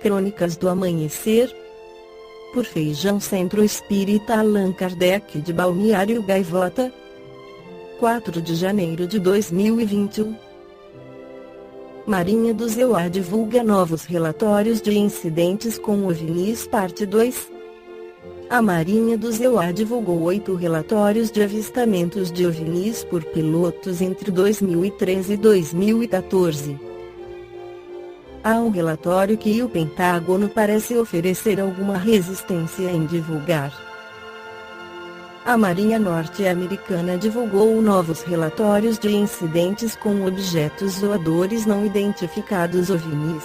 Crônicas do Amanhecer, por Feijão Centro Espírita Allan Kardec de Balneário Gaivota, 4 de janeiro de 2021. Marinha do Zeuá divulga novos relatórios de incidentes com OVNIs parte 2. A Marinha do Zeuá divulgou 8 relatórios de avistamentos de OVNIs por pilotos entre 2013 e 2014. Há um relatório que o Pentágono parece oferecer alguma resistência em divulgar. A Marinha norte-americana divulgou novos relatórios de incidentes com objetos voadores não identificados OVNIs.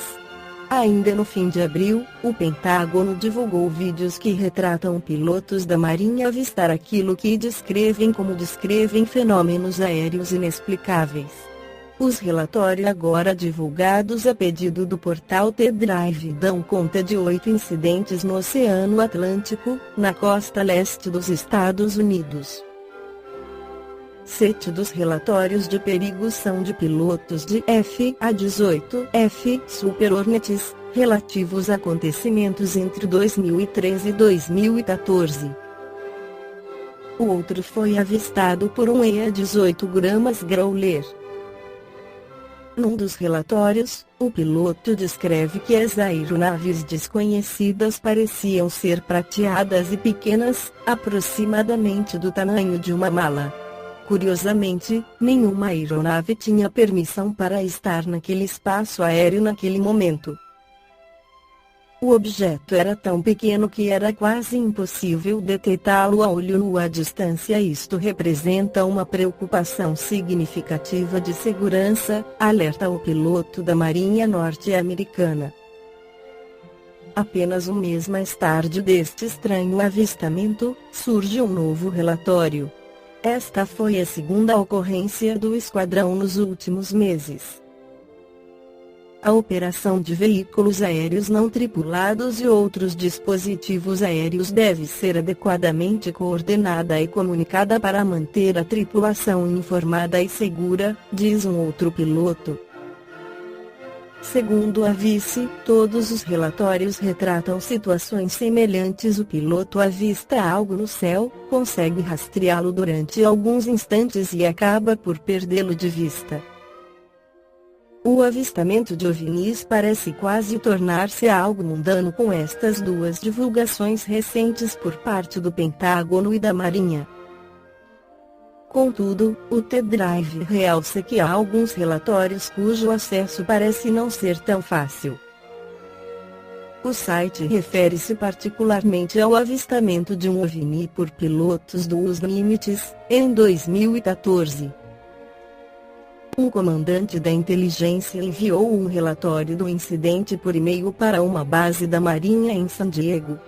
Ainda no fim de abril, o Pentágono divulgou vídeos que retratam pilotos da Marinha avistar aquilo que descrevem fenômenos aéreos inexplicáveis. Os relatórios agora divulgados a pedido do portal T-Drive dão conta de 8 incidentes no Oceano Atlântico, na costa leste dos Estados Unidos. 7 dos relatórios de perigo são de pilotos de FA-18F Super Hornets, relativos a acontecimentos entre 2013 e 2014. O outro foi avistado por um EA-18 Gramas Growler. Num dos relatórios, o piloto descreve que as aeronaves desconhecidas pareciam ser prateadas e pequenas, aproximadamente do tamanho de uma mala. Curiosamente, nenhuma aeronave tinha permissão para estar naquele espaço aéreo naquele momento. O objeto era tão pequeno que era quase impossível detectá-lo a olho nu à distância. Isto representa uma preocupação significativa de segurança, alerta o piloto da Marinha norte-americana. Apenas um mês mais tarde deste estranho avistamento, surge um novo relatório. Esta foi a segunda ocorrência do esquadrão nos últimos meses. A operação de veículos aéreos não tripulados e outros dispositivos aéreos deve ser adequadamente coordenada e comunicada para manter a tripulação informada e segura, diz um outro piloto. Segundo a vice, todos os relatórios retratam situações semelhantes. O piloto avista algo no céu, consegue rastreá-lo durante alguns instantes e acaba por perdê-lo de vista. O avistamento de OVNIs parece quase tornar-se algo mundano com estas duas divulgações recentes por parte do Pentágono e da Marinha. Contudo, o T-Drive realça que há alguns relatórios cujo acesso parece não ser tão fácil. O site refere-se particularmente ao avistamento de um OVNI por pilotos do Nimitz, em 2014. Um comandante da inteligência enviou um relatório do incidente por e-mail para uma base da Marinha em San Diego.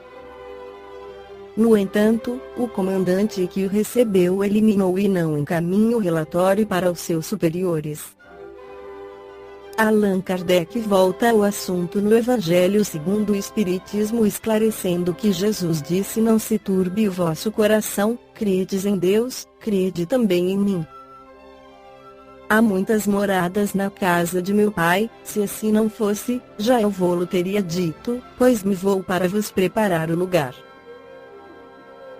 No entanto, o comandante que o recebeu eliminou e não encaminhou o relatório para os seus superiores. Allan Kardec volta ao assunto no Evangelho segundo o Espiritismo, esclarecendo que Jesus disse: não se turbe o vosso coração, credes em Deus, crede também em mim. Há muitas moradas na casa de meu Pai, se assim não fosse, já eu vô-lo teria dito, pois me vou para vos preparar o lugar.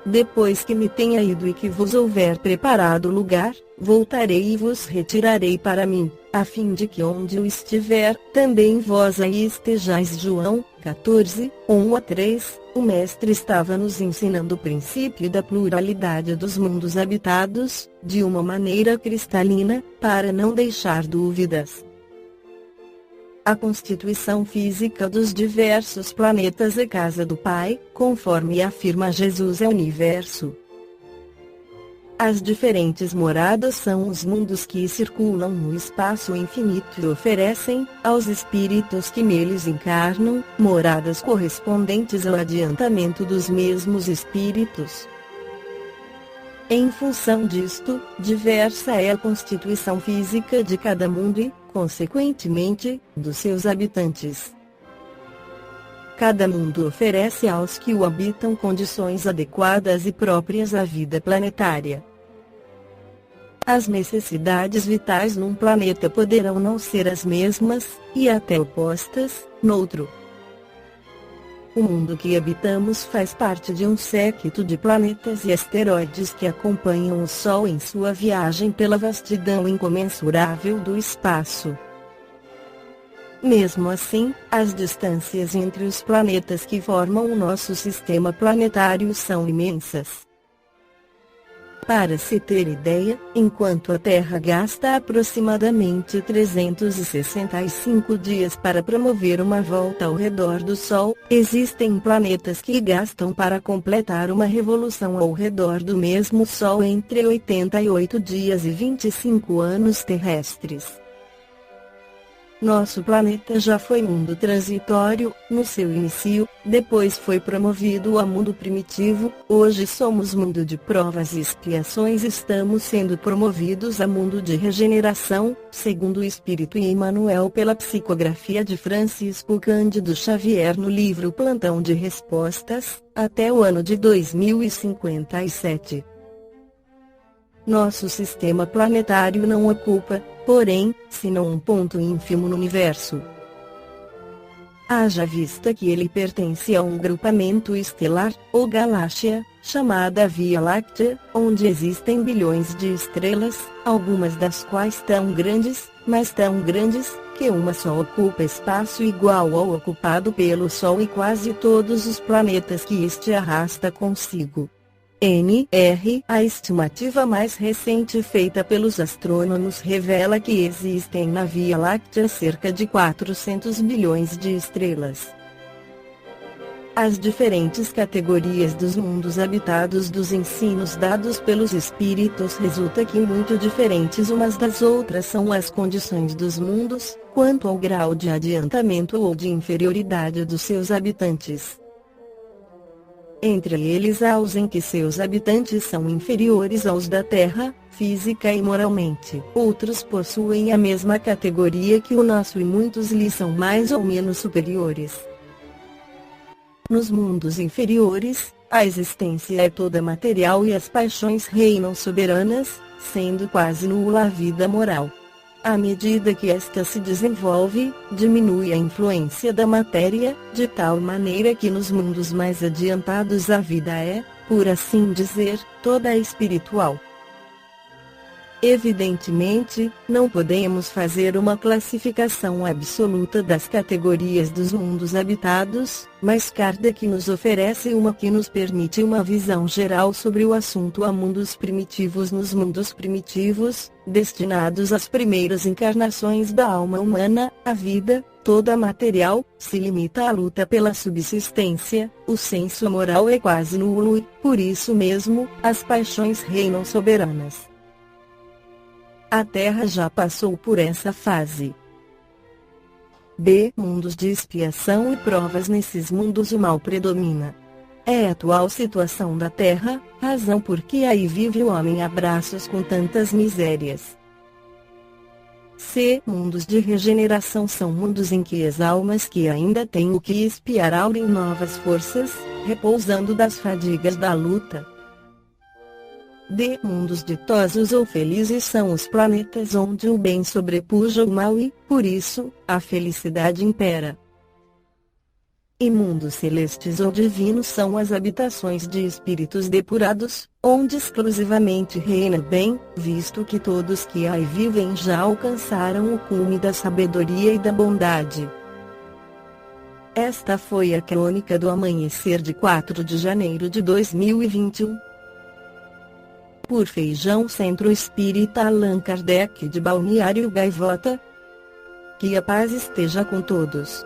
Depois que me tenha ido e que vos houver preparado o lugar, voltarei e vos retirarei para mim, a fim de que onde eu estiver, também vós aí estejais. João 14, 1-3. O Mestre estava nos ensinando o princípio da pluralidade dos mundos habitados, de uma maneira cristalina, para não deixar dúvidas. A constituição física dos diversos planetas é casa do Pai, conforme afirma Jesus, é o universo. As diferentes moradas são os mundos que circulam no espaço infinito e oferecem, aos espíritos que neles encarnam, moradas correspondentes ao adiantamento dos mesmos espíritos. Em função disto, diversa é a constituição física de cada mundo e, consequentemente, dos seus habitantes. Cada mundo oferece aos que o habitam condições adequadas e próprias à vida planetária. As necessidades vitais num planeta poderão não ser as mesmas, e até opostas, noutro. O mundo que habitamos faz parte de um séquito de planetas e asteroides que acompanham o Sol em sua viagem pela vastidão incomensurável do espaço. Mesmo assim, as distâncias entre os planetas que formam o nosso sistema planetário são imensas. Para se ter ideia, enquanto a Terra gasta aproximadamente 365 dias para promover uma volta ao redor do Sol, existem planetas que gastam para completar uma revolução ao redor do mesmo Sol entre 88 dias e 25 anos terrestres. Nosso planeta já foi mundo transitório, no seu início, depois foi promovido a mundo primitivo, hoje somos mundo de provas e expiações, estamos sendo promovidos a mundo de regeneração, segundo o Espírito Emmanuel pela psicografia de Francisco Cândido Xavier no livro Plantão de Respostas, até o ano de 2057. Nosso sistema planetário não ocupa, porém, senão um ponto ínfimo no universo. Haja vista que ele pertence a um grupamento estelar, ou galáxia, chamada Via Láctea, onde existem bilhões de estrelas, algumas das quais tão grandes, mas tão grandes, que uma só ocupa espaço igual ao ocupado pelo Sol e quase todos os planetas que este arrasta consigo. A estimativa mais recente feita pelos astrônomos revela que existem na Via Láctea cerca de 400 bilhões de estrelas. As diferentes categorias dos mundos habitados dos ensinos dados pelos espíritos resulta que muito diferentes umas das outras são as condições dos mundos, quanto ao grau de adiantamento ou de inferioridade dos seus habitantes. Entre eles há os em que seus habitantes são inferiores aos da Terra, física e moralmente. Outros possuem a mesma categoria que o nosso e muitos lhes são mais ou menos superiores. Nos mundos inferiores, a existência é toda material e as paixões reinam soberanas, sendo quase nula a vida moral. À medida que esta se desenvolve, diminui a influência da matéria, de tal maneira que nos mundos mais adiantados a vida é, por assim dizer, toda espiritual. Evidentemente, não podemos fazer uma classificação absoluta das categorias dos mundos habitados, mas Kardec nos oferece uma que nos permite uma visão geral sobre o assunto. Há mundos primitivos. Nos mundos primitivos, destinados às primeiras encarnações da alma humana, a vida, toda material, se limita à luta pela subsistência, o senso moral é quase nulo e, por isso mesmo, as paixões reinam soberanas. A Terra já passou por essa fase. Mundos de expiação e provas. Nesses mundos o mal predomina. É a atual situação da Terra, razão por que aí vive o homem a braços com tantas misérias. Mundos de regeneração são mundos em que as almas que ainda têm o que expiar aurem novas forças, repousando das fadigas da luta. Mundos ditosos ou felizes são os planetas onde o bem sobrepuja o mal e, por isso, a felicidade impera. E mundos celestes ou divinos são as habitações de espíritos depurados, onde exclusivamente reina o bem, visto que todos que aí vivem já alcançaram o cume da sabedoria e da bondade. Esta foi a crônica do amanhecer de 4 de janeiro de 2021. Por Feijão Centro Espírita Allan Kardec de Balneário Gaivota. Que a paz esteja com todos.